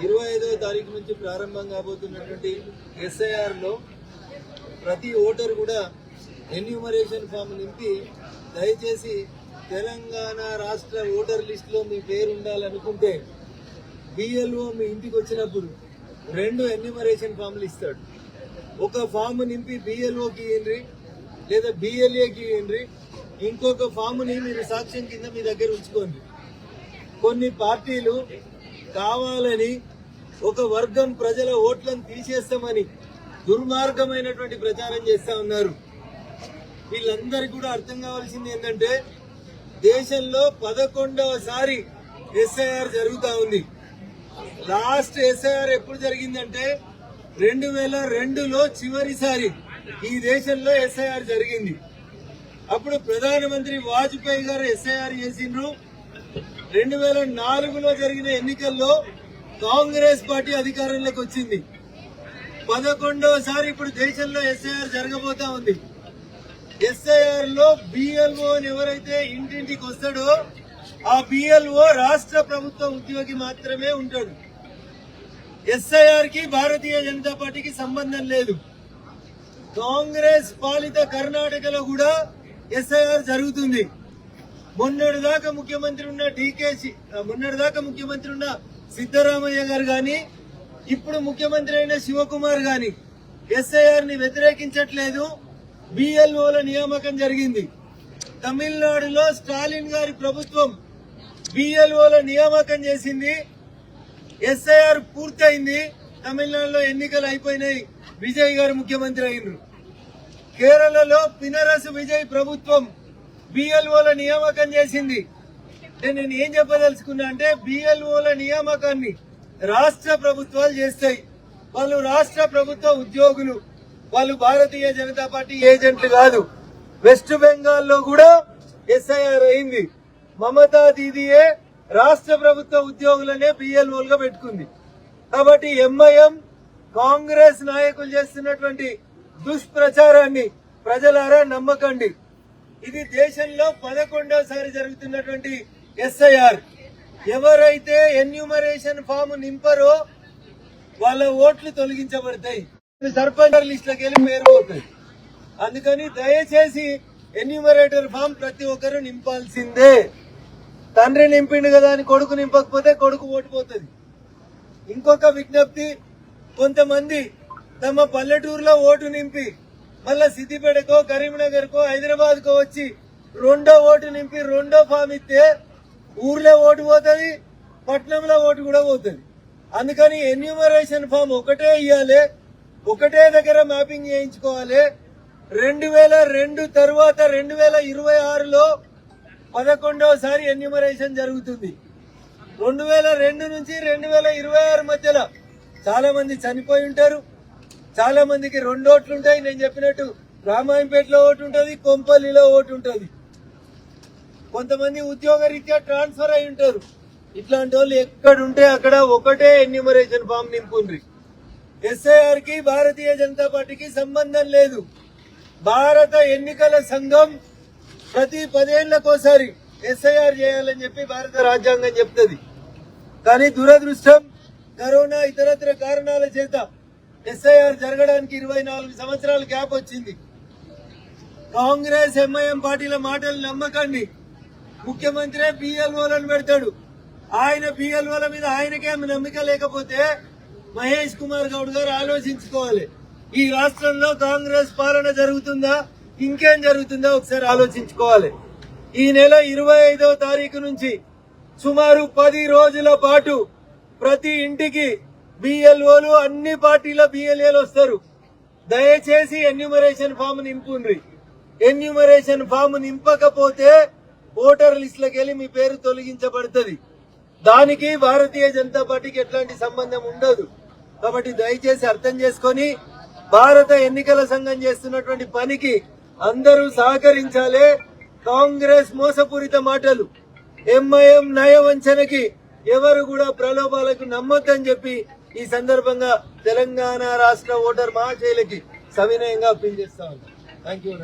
25వ తారీఖు నుంచి ప్రారంభం కాబోతున్నటువంటి SIR లో ప్రతి ఓటర్ కూడా ఎన్యూమరేషన్ ఫామ్ నింపి దయచేసి తెలంగాణ రాష్ట్ర ఓటర్ లిస్ట్ లో మీ పేరు ఉండాలనుకుంటే BLO మీ ఇంటికి వచ్చినప్పుడు 2 ఎన్యూమరేషన్ ఫామ్లు ఇస్తాడు. ఒక ఫామ్ నింపి BLOకి ఇవ్వండి లేదా BLAకి ఇవ్వండి, ఇంకొక ఫామ్ని మీరు సాక్ష్యం కింద మీ దగ్గర ఉంచుకోండి. కొన్ని పార్టీలు కావాలని ఒక వర్గం ప్రజల ఓట్లను తీసేస్తామని దుర్మార్గమైనటువంటి ప్రచారం చేస్తా ఉన్నారు. వీళ్ళందరికీ కూడా అర్థం కావాల్సింది ఏంటంటే దేశంలో 11వసారి SIR జరుగుతా ఉంది. లాస్ట్ SIR ఎప్పుడు జరిగిందంటే 2002లో చివరిసారి ఈ దేశంలో SIR జరిగింది. అప్పుడు ప్రధానమంత్రి వాజ్పేయి గారు SIR చేసిండ్రు. 2004లో జరిగిన ఎన్నికల్లో కాంగ్రెస్ పార్టీ అధికారంలోకి వచ్చింది. 11వసారి ఇప్పుడు దేశంలో SIR జరగబోతా ఉంది. SIR లో BLO ఎవరైతే ఇంటింటికి వస్తాడో ఆ BLO రాష్ట్ర ప్రభుత్వ ఉద్యోగి మాత్రమే ఉంటాడు. SIR కి భారతీయ జనతా పార్టీకి సంబంధం లేదు. కాంగ్రెస్ పాలిత కర్ణాటకలో కూడా SIR జరుగుతుంది. మొన్నటిదాకా ముఖ్యమంత్రి ఉన్న సిద్ధరామయ్య గారు గాని, ఇప్పుడు ముఖ్యమంత్రి అయిన శివకుమార్ గాని SIR ని వ్యతిరేకించట్లేదు. BLOల నియామకం జరిగింది. తమిళనాడులో స్టాలిన్ గారి ప్రభుత్వం BLOల నియామకం చేసింది. SIR పూర్తయింది. తమిళనాడులో ఎన్నికలు అయిపోయినాయి. విజయ్ గారు ముఖ్యమంత్రి అయినరు. కేరళలో పినరసు విజయ్ ప్రభుత్వం BLOల నియామకం చేసింది. నేను ఏం చెప్పదలుచుకున్నా అంటే BLOల నియామకాన్ని రాష్ట్ర ప్రభుత్వాలు చేస్తాయి. వాళ్ళు రాష్ట్ర ప్రభుత్వ ఉద్యోగులు, వాళ్ళు భారతీయ జనతా పార్టీ ఏజెంట్లు కాదు. వెస్ట్ బెంగాల్లో కూడా SIR అయింది. మమతా దీదీయే రాష్ట్ర ప్రభుత్వ ఉద్యోగులనే BLOలుగా పెట్టుకుంది. కాబట్టి MIM కాంగ్రెస్ నాయకులు చేస్తున్నటువంటి దుష్ప్రచారాన్ని ప్రజలారా నమ్మకండి. ఇది దేశంలో 11వసారి జరుగుతున్నటువంటి SIR. ఎవరైతే ఎన్యూమరేషన్ ఫామ్ నింపరో వాళ్ళ ఓట్లు తొలగించబడతాయి. సర్పంచ్ లిస్టులోకి వెళ్ళి పేరు పోతాయి. అందుకని దయచేసి ఎన్యూమరేటర్ ఫామ్ ప్రతి ఒక్కరు నింపాల్సిందే. తండ్రి నింపిండు కదా అని కొడుకు నింపకపోతే కొడుకు ఓటు పోతుంది. ఇంకొక విజ్ఞప్తి, కొంతమంది తమ పల్లెటూరులో ఓటు నింపి మళ్ళా సిద్దిపేటకో కరీంనగర్కో హైదరాబాద్కో వచ్చి 2వ ఓటు నింపి 2వ ఫామ్ ఇస్తే ఊర్లో ఓటు పోతుంది, పట్నంలో ఓటు కూడా పోతుంది. అందుకని ఎన్యూమరేషన్ ఫామ్ ఒకటే ఇవ్వాలి, ఒకటే దగ్గర మ్యాపింగ్ చేయించుకోవాలి. 2002 తర్వాత 2026లో 11వసారి ఎన్యూమరేషన్ జరుగుతుంది. 2002 నుంచి 2026 మధ్యలో చాలా మంది చనిపోయి ఉంటారు. చాలా మందికి 2 ఓట్లుంటాయి. నేను చెప్పినట్టు రామాయంపేటలో ఓటు ఉంటుంది, కొంపల్లిలో ఓటు ఉంటుంది. కొంతమంది ఉద్యోగ రీత్యా ట్రాన్స్ఫర్ అయి ఉంటారు. ఇట్లాంటి వాళ్ళు ఎక్కడుంటే అక్కడ ఒకటే ఎన్యూమరేషన్ ఫామ్ నింపుండ్రి. SIR కి భారతీయ జనతా పార్టీకి సంబంధం లేదు. భారత ఎన్నికల సంఘం ప్రతి 10 ఏళ్లకోసారి SIR చేయాలని చెప్పి భారత రాజ్యాంగం చెప్తుంది. కానీ దురదృష్టం, కరోనా ఇతరత్ర కారణాల చేత SIR జరగడానికి 24 సంవత్సరాల గ్యాప్ వచ్చింది. కాంగ్రెస్ MIM పార్టీల మాటలు నమ్మకండి. ముఖ్యమంత్రి BLOలను పెడతాడు. ఆయన BLOల మీద ఆయనకే నమ్మిక లేకపోతే మహేష్ కుమార్ గౌడ్ గారు ఆలోచించుకోవాలి. ఈ రాష్ట్రంలో కాంగ్రెస్ పాలన జరుగుతుందా, ఇంకేం జరుగుతుందో ఒకసారి ఆలోచించుకోవాలి. ఈ నెల 25వ తారీఖు నుంచి సుమారు 10 రోజుల పాటు ప్రతి ఇంటికి BLOలు, అన్ని పార్టీల BLAలు వస్తారు. దయచేసి ఎన్యూమరేషన్ ఫామ్ నింపుండ్రి. ఎన్యూమరేషన్ ఫామ్ నింపకపోతే ఓటర్ లిస్టులోకి వెళ్ళి మీ పేరు తొలగించబడుతుంది. దానికి భారతీయ జనతా పార్టీకి ఎట్లాంటి సంబంధం ఉండదు. కాబట్టి దయచేసి అర్థం చేసుకొని భారత ఎన్నికల సంఘం చేస్తున్నటువంటి పనికి అందరూ సహకరించాలి. కాంగ్రెస్ మోసపూరిత మాటలు, MIM నయవంచనకి ఎవరు కూడా ప్రలోభాలకు నమ్మొద్దని చెప్పి ఈ సందర్భంగా తెలంగాణ రాష్ట్ర ఓటర్ మహాశైలకి సవినయంగా అప్పీల్ చేస్తా ఉన్నాం. Thank you.